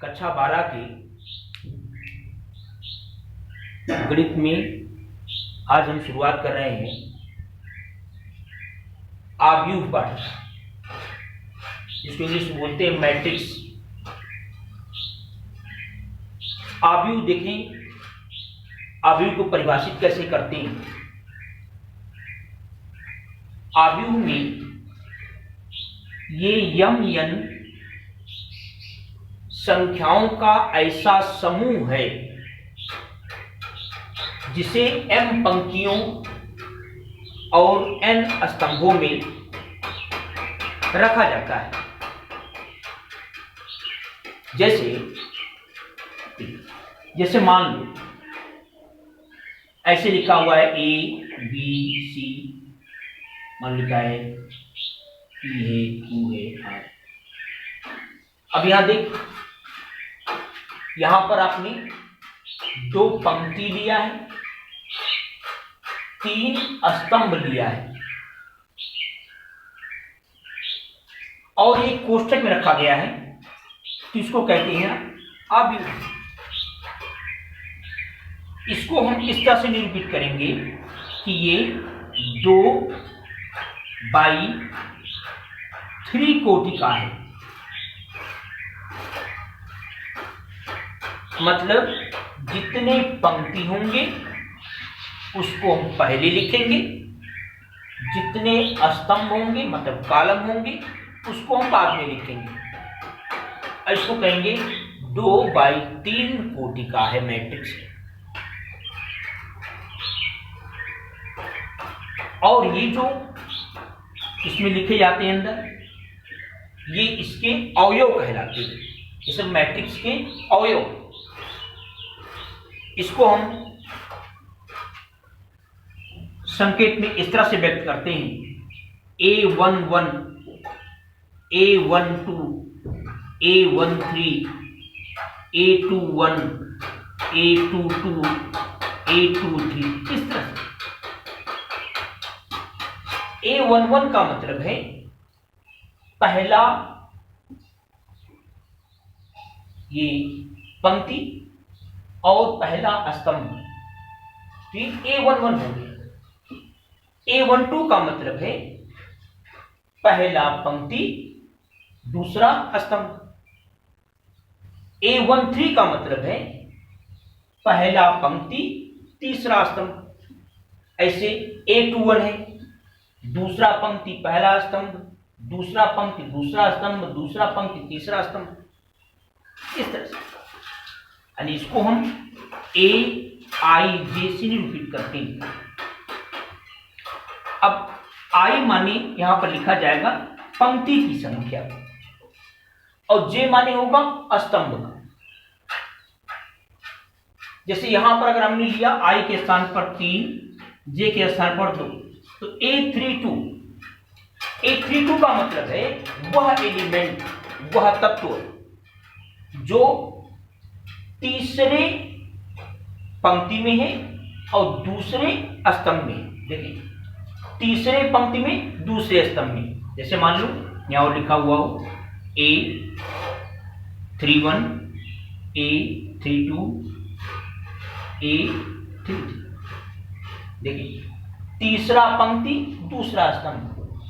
कक्षा 12 के गणित में आज हम शुरुआत कर रहे हैं आव्यूह पाठ, जिसको इंग्लिश में बोलते हैं मैट्रिक्स। आव्यूह देखें, आव्यूह को परिभाषित कैसे करते हैं। आव्यूह में ये यम एन संख्याओं का ऐसा समूह है जिसे m पंक्तियों और n स्तंभों में रखा जाता है। जैसे मान लो ऐसे लिखा हुआ है A B C, मान लिखा है P है, Q है, R। अब यहां देख, यहां पर आपने दो पंक्ति लिया है, तीन स्तंभ लिया है और एक कोष्ठक में रखा गया है, तो इसको कहते हैं आव्यूह। इसको हम इस तरह से निरूपित करेंगे कि ये 2/3 कोटि का है। मतलब जितने पंक्ति होंगे उसको हम पहले लिखेंगे, जितने स्तंभ होंगे मतलब कॉलम होंगे उसको हम बाद में लिखेंगे। इसको कहेंगे 2/3 कोटि का है मैट्रिक्स। और ये जो इसमें लिखे जाते हैं अंदर, ये इसके अवयव कहलाते हैं। ये सब मैट्रिक्स के अवयव। इसको हम संकेत में इस तरह से व्यक्त करते हैं A11, A12, A13, A21, A22, A23, इस तरह से। A11 का मतलब है पहला ये पंक्ति और पहला स्तंभ, ठीक। A11 हो गया। A12 का मतलब है पहला पंक्ति दूसरा स्तंभ। A13 का मतलब है पहला पंक्ति तीसरा स्तंभ। ऐसे A21 है दूसरा पंक्ति पहला स्तंभ, दूसरा पंक्ति दूसरा स्तंभ, दूसरा पंक्ति तीसरा स्तंभ, इस तरह से। यानी इसको हम AIJ से निरूपित करते हैं। अब I माने यहां पर लिखा जाएगा पंक्ति की संख्या और J माने होगा स्तंभ का। जैसे यहां पर अगर हमने लिया I के स्थान पर 3, J के स्थान पर 2, तो A32 का मतलब है वह एलिमेंट, वह तत्व जो तीसरे पंक्ति में है और दूसरे स्तंभ में। देखिए, तीसरे पंक्ति में दूसरे स्तंभ में। जैसे मान लो यहां लिखा हुआ हो A31, A32, A33। देखिए, तीसरा पंक्ति दूसरा स्तंभ,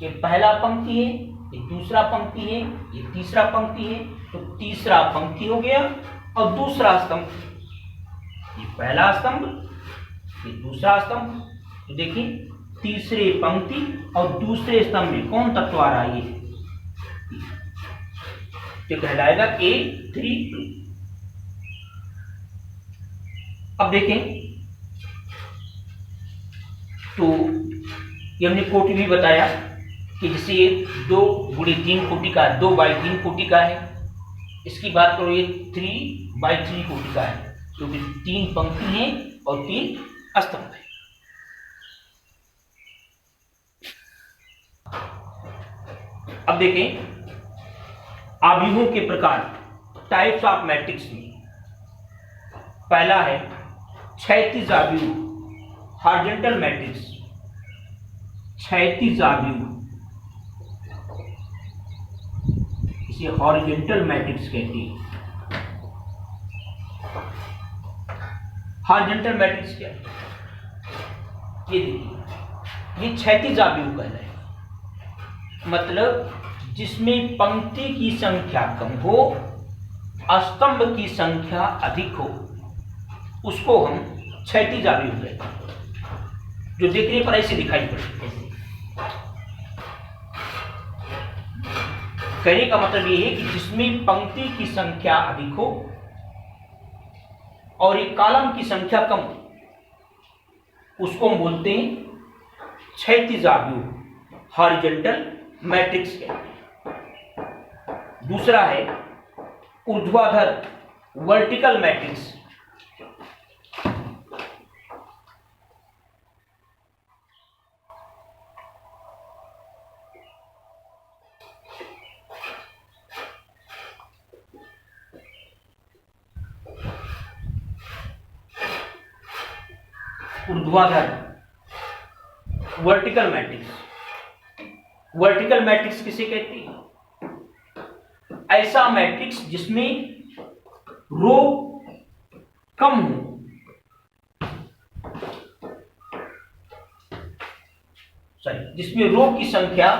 ये पहला पंक्ति है, ये दूसरा पंक्ति है, ये तीसरा पंक्ति है, तो तीसरा पंक्ति हो गया और दूसरा स्तंभ, ये पहला स्तंभ, ये दूसरा स्तंभ। तो देखिए, तीसरे पंक्ति और दूसरे स्तंभ में कौन तत्व आ रहा है? ये तो कहलाएगा A32। अब देखें तो ये हमने कोटि भी बताया कि जैसे ये 2x3 कोटि का, 2/3 कोटि का है। इसकी बात करो, ये 3/3 कोटि का है, क्योंकि 3 पंक्ति हैं और 3 स्तंभ है। अब देखें आव्यूहों के प्रकार, टाइप्स ऑफ मैट्रिक्स में पहला है क्षैतिज आव्यूह, हॉरिजॉन्टल मैट्रिक्स। क्षैतिज आव्यूह इसे हॉरिजॉन्टल मैट्रिक्स कहते हैं। हॉरिजॉन्टल मैट्रिक्स क्या है? ये देखिए, ये क्षैतिज अवयव कहलाए, मतलब जिसमें पंक्ति की संख्या कम हो, स्तंभ की संख्या अधिक हो, उसको हम क्षैतिज अवयव कहते हैं। जो देखने पर ऐसे दिखाई पड़े, ऐसे। कहने का मतलब ये है कि जिसमें पंक्ति की संख्या अधिक हो और एक कॉलम की संख्या कम हो, उसको हम बोलते हैं क्षैतिज अवयव, हॉरिजॉन्टल मैट्रिक्स कहते हैं। दूसरा है ऊर्ध्वाधर, वर्टिकल मैट्रिक्स। ऊर्ध्वाधर, वर्टिकल मैट्रिक्स। वर्टिकल मैट्रिक्स किसे कहते हैं? ऐसा मैट्रिक्स जिसमें रो कम हो, जिसमें रो की संख्या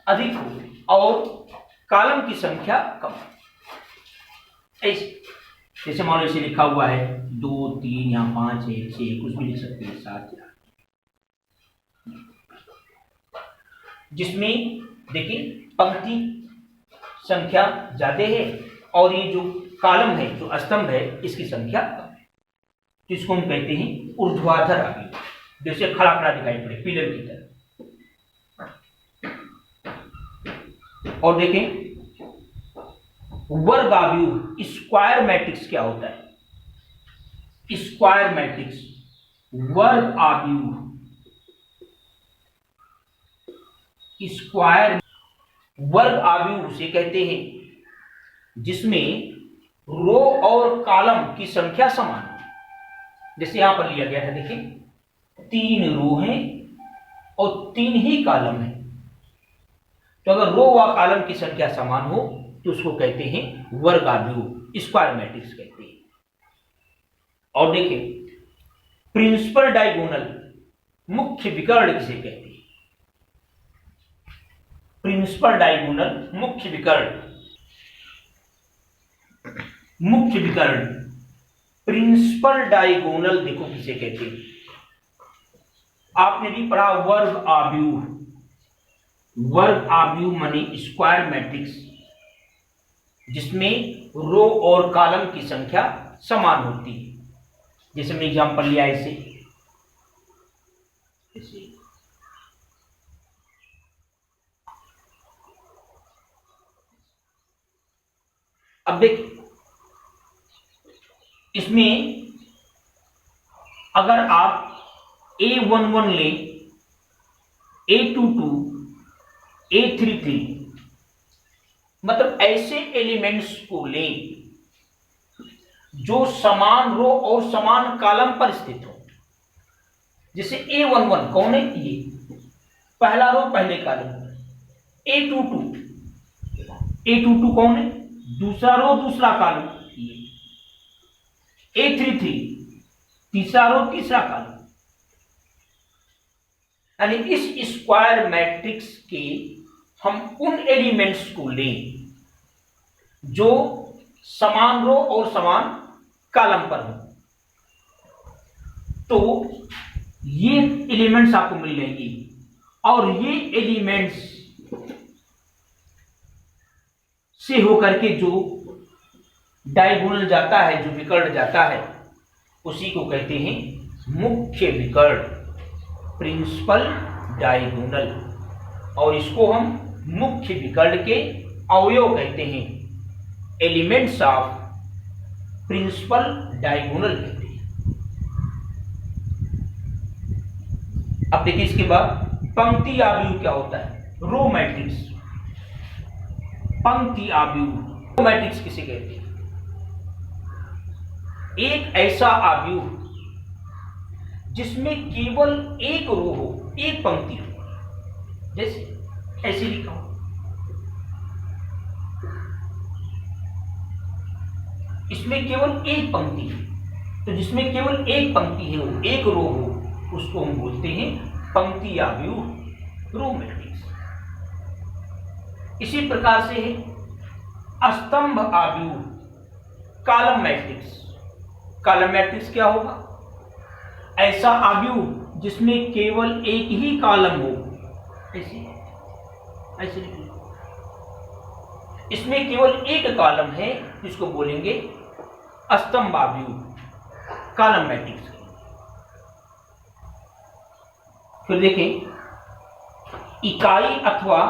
अधिक हो और कॉलम की संख्या कम। ऐसे जैसे मान लो इसे लिखा हुआ है 2, 3, यहाँ 5 है, 6, कुछ भी लिख सकते हैं, 7, जिसमें देखिए पंक्ति संख्या ज्यादा है और ये जो कॉलम है, जो स्तंभ है, इसकी संख्या कम है, तो इसको हम कहते हैं ऊर्ध्वाधर अवयव। जैसे खड़ा खड़ा दिखाई पड़े पिलर की तरह। और देखें वर्ग अवयव, स्क्वायर मैट्रिक्स क्या होता है? स्क्वायर मैट्रिक्स, वर्ग अवयव, स्क्वायर वर्ग अवयव उसे कहते हैं जिसमें रो और कॉलम की संख्या समान है। जैसे यहां पर लिया गया है, देखिए 3 रो हैं और 3 ही कॉलम है, तो अगर रो व कॉलम की संख्या समान हो तो उसको कहते हैं वर्ग अवयव, स्क्वायर मैट्रिक्स कहते हैं। और देखिए प्रिंसिपल डायगोनल, मुख्य विकर्ण किसे कहते हैं? प्रिंसिपल डायगोनल, मुख्य विकर्ण, मुख्य विकर्ण, प्रिंसिपल डायगोनल देखो किसे कहते हैं? आपने भी पढ़ा वर्ग अवयव। वर्ग अवयव माने स्क्वायर मैट्रिक्स जिसमें रो और कॉलम की संख्या समान होती है। जैसे हमने एग्जांपल लिया ऐसे, अब देखिए इसमें अगर आप A11 लें, A22, A33, मतलब ऐसे एलिमेंट्स को लें जो समान रो और समान कॉलम पर स्थित हो। जैसे A11 कौन है? ये पहला रो पहले कॉलम। A22 कौन है? दूसरा रो दूसरा कॉलम। A33 तीसरा रो तीसरा कॉलम। यानी इस स्क्वायर मैट्रिक्स के हम उन एलिमेंट्स को लें जो समान रो और समान कॉलम पर हो, तो ये एलिमेंट्स आपको मिल जाएंगे और ये एलिमेंट्स से होकर के जो डायगोनल जाता है, जो विकर्ण जाता है, उसी को कहते हैं मुख्य विकर्ण, प्रिंसिपल डायगोनल। और इसको हम मुख्य विकर्ण के अवयव कहते हैं, एलिमेंट्स ऑफ प्रिंसिपल डायगोनल कहते हैं। अब देखिए इसके बाद पंक्ति अवयव क्या होता है? Row matrix. पंक्ति अवयव, रो मैट्रिक्स किसे कहते हैं? एक ऐसा अवयव जिसमें केवल एक रो हो, एक पंक्ति हो। जैसे ऐसे लिखा हो, इसमें केवल एक पंक्ति है, तो जिसमें केवल एक पंक्ति है, वो एक रो हो, उसको हम बोलते हैं पंक्ति आव्यूह रो मैट्रिक्स। इसी प्रकार से है स्तंभ आव्यूह कॉलम मैट्रिक्स। कॉलम मैट्रिक्स क्या होगा? ऐसा आव्यूह जिसमें केवल एक ही कॉलम हो, ऐसे ऐसे लिखिए, इसमें केवल एक कॉलम है, जिसको बोलेंगे स्तंभ आव्यूह कॉलम मैट्रिक्स। फिर देखें इकाई अथवा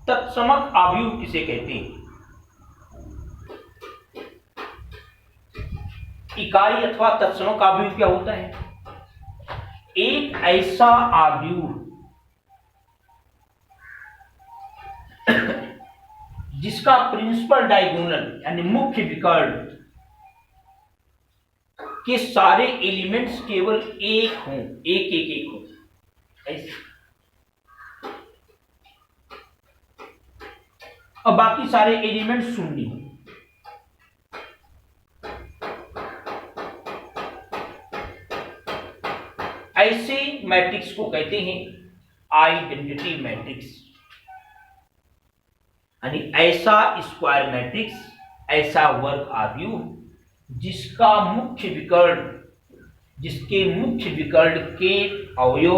तत्समक आव्यूह किसे कहते हैं? इकाई अथवा तत्समक आव्यूह क्या होता है? एक ऐसा आव्यूह जिसका प्रिंसिपल डायगोनल यानी मुख्य विकर्ण के सारे एलिमेंट्स केवल एक हों, एक एक एक हों, ऐसे, और बाकी सारे एलिमेंट्स शून्य हों। ऐसे मैट्रिक्स को कहते हैं आइडेंटिटी मैट्रिक्स, यानी ऐसा स्क्वायर मैट्रिक्स, ऐसा वर्ग आव्यूह जिसके मुख्य विकर्ण के अवयव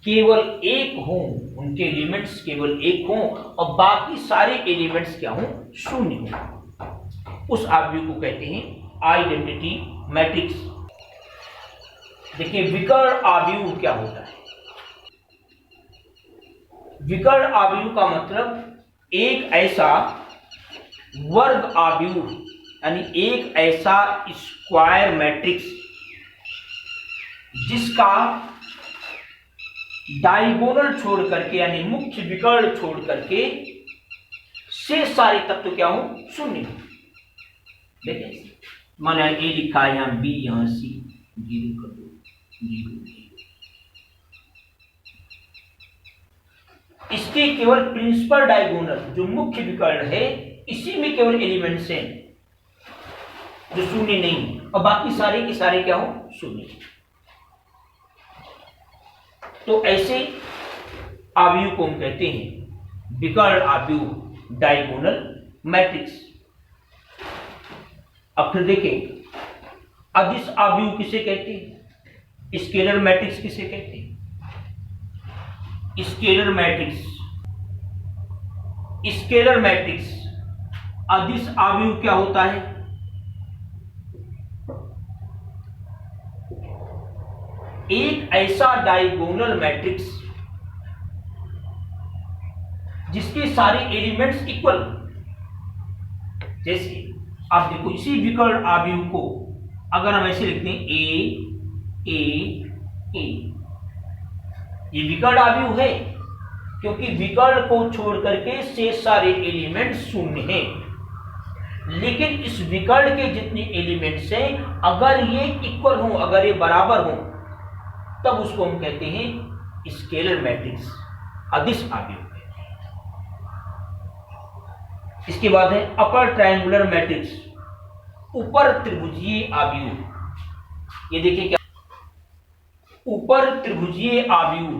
केवल एक हों, उनके एलिमेंट्स केवल एक हों और बाकी सारे एलिमेंट्स क्या हों? शून्य हों। उस आव्यूह को कहते हैं आइडेंटिटी मैट्रिक्स। देखिए विकर्ण आव्यूह क्या होता है? विकर्ण आव्यूह का मतलब एक ऐसा वर्ग आव्यूह यानी एक ऐसा स्क्वायर मैट्रिक्स जिसका डायगोनल छोड़ करके यानी मुख्य विकर्ण छोड़ करके शेष सारे तत्व क्या हो? शून्य हो। देखिए माना ए लिखा है यहां बी, यहां सी, जीरो कर दो, जीरो। इसके केवल प्रिंसिपल डायगोनल जो मुख्य विकर्ण है, इसी में केवल एलिमेंट्स हैं जो शून्य नहीं, और बाकी सारे के सारे क्या हो? शून्य। तो ऐसे आव्यूह को हम कहते हैं विकर्ण आव्यूह डायगोनल मैट्रिक्स। अब फिर देखें अदिश आव्यूह किसे कहते हैं? स्केलर मैट्रिक्स किसे कहते हैं? स्केलर मैट्रिक्स अदिश आव्यूह क्या होता है? एक ऐसा डायगोनल मैट्रिक्स जिसके सारे एलिमेंट्स इक्वल। जैसे आप देखो इसी विकर्ण आव्यूह को अगर हम ऐसे लिखते हैं ए ए ए, ये विकर्ण आव्यूह है क्योंकि विकर्ण को छोड़ करके शेष सारे एलिमेंट शून्य हैं। लेकिन इस विकर्ण के जितने एलिमेंट्स हैं अगर ये इक्वल हो, अगर ये बराबर हो, तब उसको हम कहते हैं स्केलर मैट्रिक्स अदिश आव्यूह। इसके बाद है अपर ट्रायंगुलर मैट्रिक्स ऊपर त्रिभुजीय आव्यूह। ये देखिए क्या ऊपर त्रिभुजीय आव्यूह,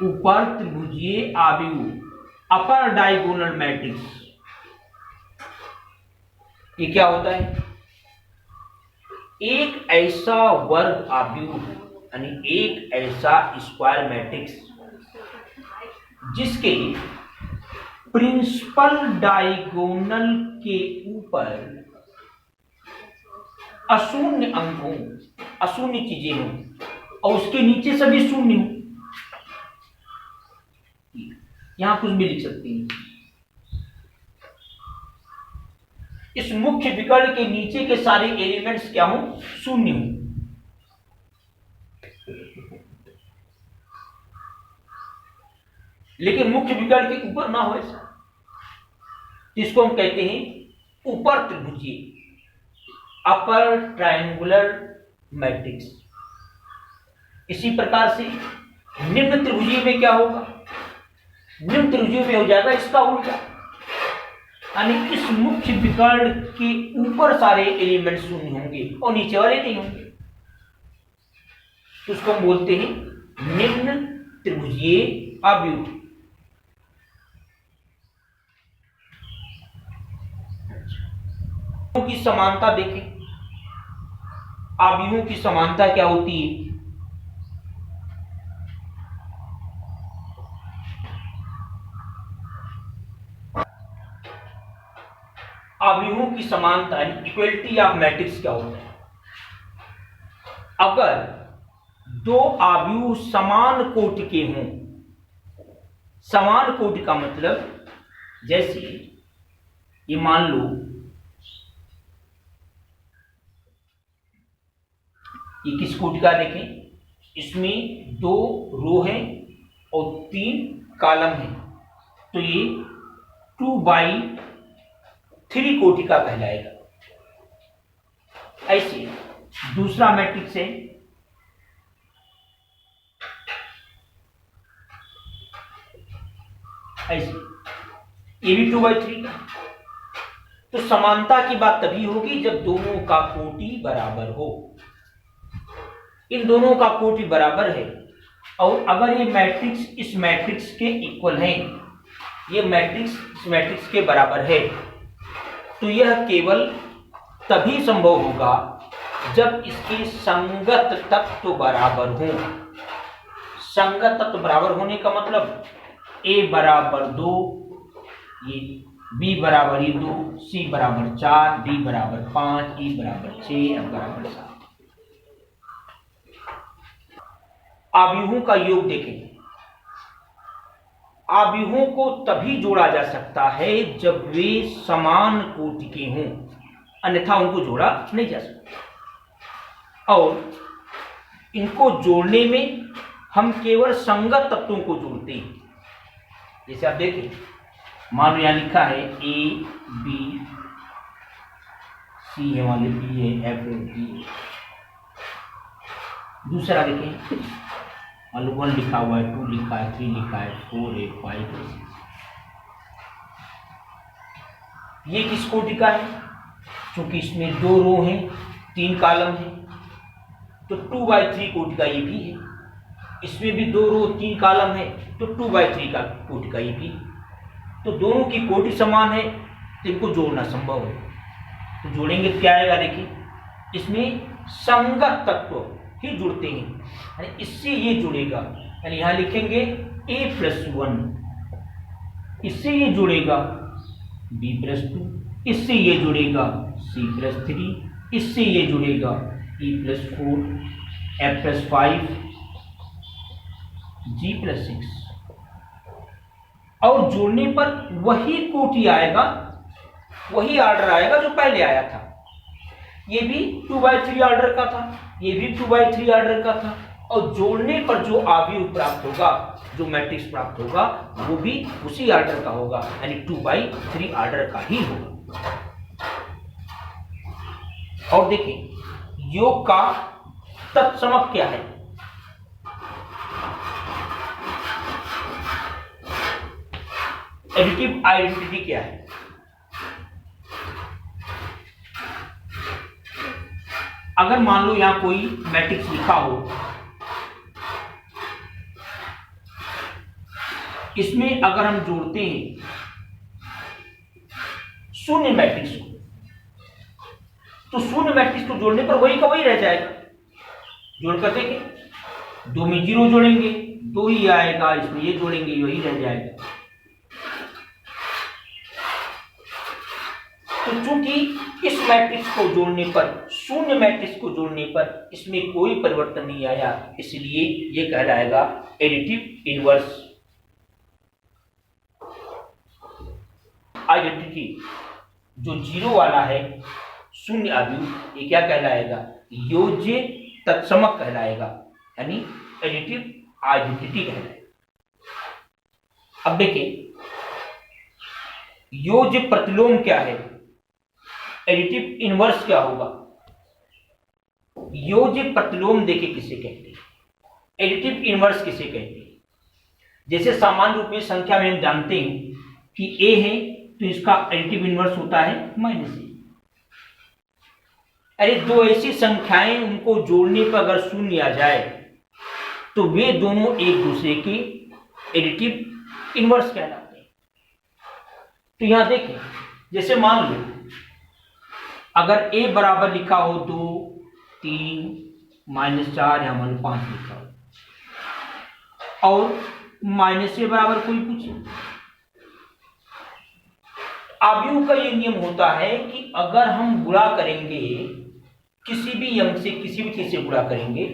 ऊपर त्रिभुजीय आव्यूह अपर डायगोनल मैट्रिक्स। ये क्या होता है? एक ऐसा वर्ग आव्यूह यानी एक ऐसा स्क्वायर मैट्रिक्स जिसके प्रिंसिपल डायगोनल के ऊपर अशून्य अंक हो, अशून्य चीजें हो, और उसके नीचे सभी शून्य हो। यहां कुछ भी लिख सकते हैं। इस मुख्य विकर्ण के नीचे के सारे एलिमेंट्स क्या हो? शून्य हो। लेकिन मुख्य विकर्ण के ऊपर ना हो ऐसा, जिसको हम कहते हैं ऊपर त्रिभुजीय अपर ट्रायंगुलर मैट्रिक्स। इसी प्रकार से निम्न त्रिभुजीय में क्या होगा? निम्न त्रिभुजीय में हो जाएगा इसका उल्टा, यानी इस मुख्य विकर्ण के ऊपर सारे एलिमेंट शून्य होंगे और नीचे वाले नहीं होंगे, तो उसको हम बोलते हैं निम्न त्रिभुजीय आव्यूह। की समानता देखें, आव्यूहों की समानता क्या होती है? आव्यूहों की समानता इक्वलिटी ऑफ मैट्रिक्स क्या होता है? अगर दो आव्यूह समान कोटि के हों, समान कोटि का मतलब जैसे ये मान लो ये किस कोटि का देखें, इसमें 2 रो हैं और 3 कॉलम हैं, तो ये 2/3 कोटि का कहलाएगा। ऐसे दूसरा मैट्रिक्स है, ऐसे ये भी 2/3 का। तो समानता की बात तभी होगी जब दोनों का कोटि बराबर हो। इन दोनों का कोटि बराबर है और अगर ये मैट्रिक्स इस मैट्रिक्स के इक्वल है, ये मैट्रिक्स इस मैट्रिक्स के बराबर है, तो यह केवल तभी संभव होगा जब इसके संगत तत्व बराबर हों। संगत तत्व बराबर होने का मतलब a बराबर 2, ये b बराबर 2, c बराबर 4, d बराबर 5, e बराबर 6, f बराबर 7। आव्यूहों का योग देखें, आव्यूहों को तभी जोड़ा जा सकता है जब वे समान कोटि के हों, अन्यथा उनको जोड़ा नहीं जा सकता। और इनको जोड़ने में हम केवल संगत तत्वों को जोड़ते हैं। जैसे आप देखें, मान लो यहां लिखा है a b c है, मान लो b है, f है, g। दूसरा देखें, मान लो 1 लिखा हुआ है, 2 लिखा है, 3 लिखा है, 4 है, 5 है, 6। ये किस कोटि का है? क्योंकि इसमें 2 रो हैं, 3 कॉलम हैं, तो 2/3 कोटि का ये भी है। इसमें भी 2 रो 3 कॉलम है, तो 2/3 का कोटि का ये भी है। तो दोनों की कोटि समान है, तो इनको जोड़ना संभव है। तो जोड़ेंगे तो क्या आएगा? देखिए, इसमें संगत तत्व ही जुड़ते हैं, यानी इससे ये जुड़ेगा, यानी यहां लिखेंगे a+1, इससे ये जुड़ेगा b+2, इससे ये जुड़ेगा c+3, इससे ये जुड़ेगा e+4, f+5, g+6। और जोड़ने पर वही कोटि आएगा, वही ऑर्डर आएगा जो पहले आया था। ये भी 2/3 ऑर्डर का था, ये भी 2/3 ऑर्डर का था, और जोड़ने पर जो आव्यूह प्राप्त होगा, जो मैट्रिक्स प्राप्त होगा, वो भी उसी ऑर्डर का होगा, यानी 2/3 ऑर्डर का ही होगा। और देखें, योग का तत्समक क्या है? एडिटिव आइडेंटिटी क्या है? अगर मान लो यहां कोई मैट्रिक्स लिखा हो, इसमें अगर हम जोड़ते हैं शून्य मैट्रिक्स को, तो शून्य मैट्रिक्स को जोड़ने पर वही का वही रह जाएगा। जोड़कर देखें, 2 में 0 जोड़ेंगे 2 ही आएगा, इसमें ये जोड़ेंगे वही रह जाएगा। तो चूंकि इस मैट्रिक्स को जोड़ने पर, शून्य मैट्रिक्स को जोड़ने पर इसमें कोई परिवर्तन नहीं आया, इसलिए यह कहलाएगा एडिटिव इनवर्स आइडेंटिटी। जो 0 वाला है शून्य आव्यूह, ये क्या कहलाएगा? योज्य तत्समक कहलाएगा, यानी एडिटिव आइडेंटिटी कहलाएगा। अब देखिए, योज्य प्रतिलोम क्या है, एडिटिव इनवर्स क्या होगा? योज्य प्रतिलोम देखिए किसे कहते हैं, एडिटिव इनवर्स किसे कहते हैं? जैसे सामान्य रूप में संख्या में हम जानते हैं कि a है तो इसका एडिटिव इनवर्स होता है -a। अरे दो ऐसी संख्याएं उनको जोड़ने पर अगर शून्य आ जाए तो वे दोनों एक दूसरे के एडिटिव इनवर्स कहलाते हैं। तो यहां देखें, जैसे मान लो अगर a बराबर लिखा हो 2, 3, -4 या -5 लिखा हो और -a बराबर कोई पूछे, अवयव का ये नियम होता है कि अगर हम गुणा करेंगे किसी भी अंक से किसी भी चीज से गुणा करेंगे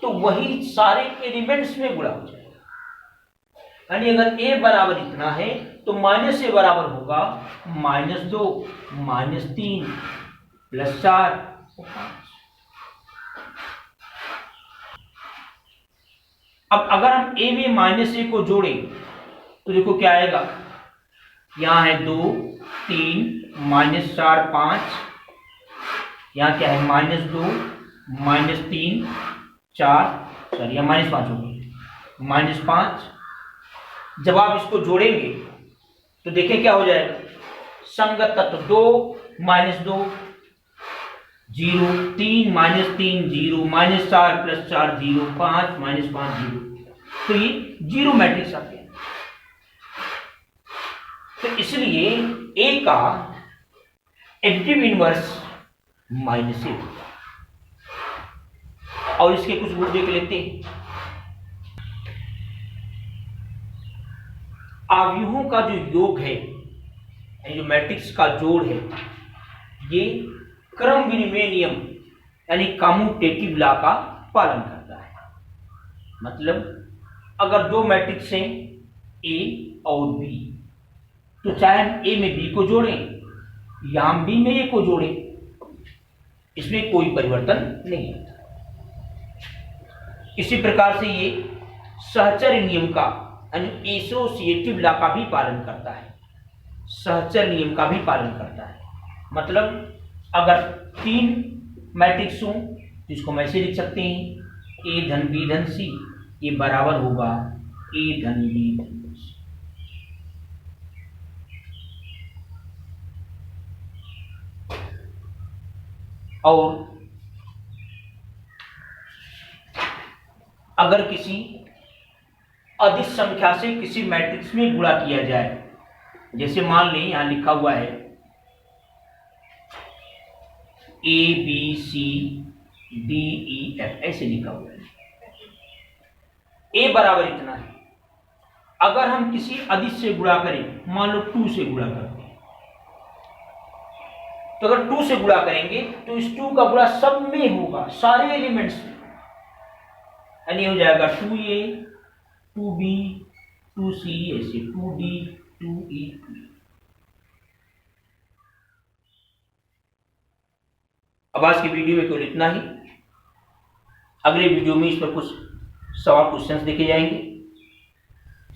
तो वही सारे एलिमेंट्स में गुणा हो जाएगा। यानी अगर a बराबर इतना है तो -a बराबर होगा -2, -3 +4 और 5। अब अगर हम a में -a को जोड़ें तो देखो क्या आएगा, यहां है 2, 3, -4, 5, यहाँ क्या है -2, -3, 4, सॉरी यहाँ -5 होगा, -5। जब आप इसको जोड़ेंगे तो देखें क्या हो जाएगा, संगत तत्व 2, -2, 0, 3, -3, 0, -4 +4 0, 5, -5 0, तो ये 0 मैट्रिक्स आ गया। तो इसलिए A का एडिटिव इनवर्स -a होगा। और इसके कुछ गुण देख लेते हैं। अवयवों का जो योग है, जो मैट्रिक्स का जोड़ है, ये क्रम विनिमय नियम यानी कम्यूटेटिव लॉ का पालन करता है। मतलब अगर दो मैट्रिक्स हैं A और B, तो चाहे हम A में B को जोड़ें या हम B में A को जोड़ें, इसमें कोई परिवर्तन नहीं आता। इसी प्रकार से ये सहचर्य नियम का यानी एसोसिएटिव लॉ का भी पालन करता है, सहचर्य नियम का भी पालन करता है। मतलब अगर 3 मैट्रिक्स हों तो इसको हम ऐसे लिख सकते हैं, A धन B धन C, ये बराबर होगा A धन B धन C। और अगर किसी अधिक संख्या से किसी मैट्रिक्स में गुणा किया जाए, जैसे मान लें यहां लिखा हुआ है A B C D E F, ऐसे लिखा हुआ है, A बराबर इतना है। अगर हम किसी अधिक से गुणा करें, मान लो 2 से गुणा करते हैं, तो अगर 2 से गुणा करेंगे तो इस 2 का गुणा सब में होगा, सारे एलिमेंट्स में, यानी हो जाएगा 2a 2b 2c ऐसे 2d 2e 2e। अब आज की वीडियो में केवल इतना ही। अगले वीडियो में इस पर कुछ सवाल क्वेश्चंस देखे जाएंगे।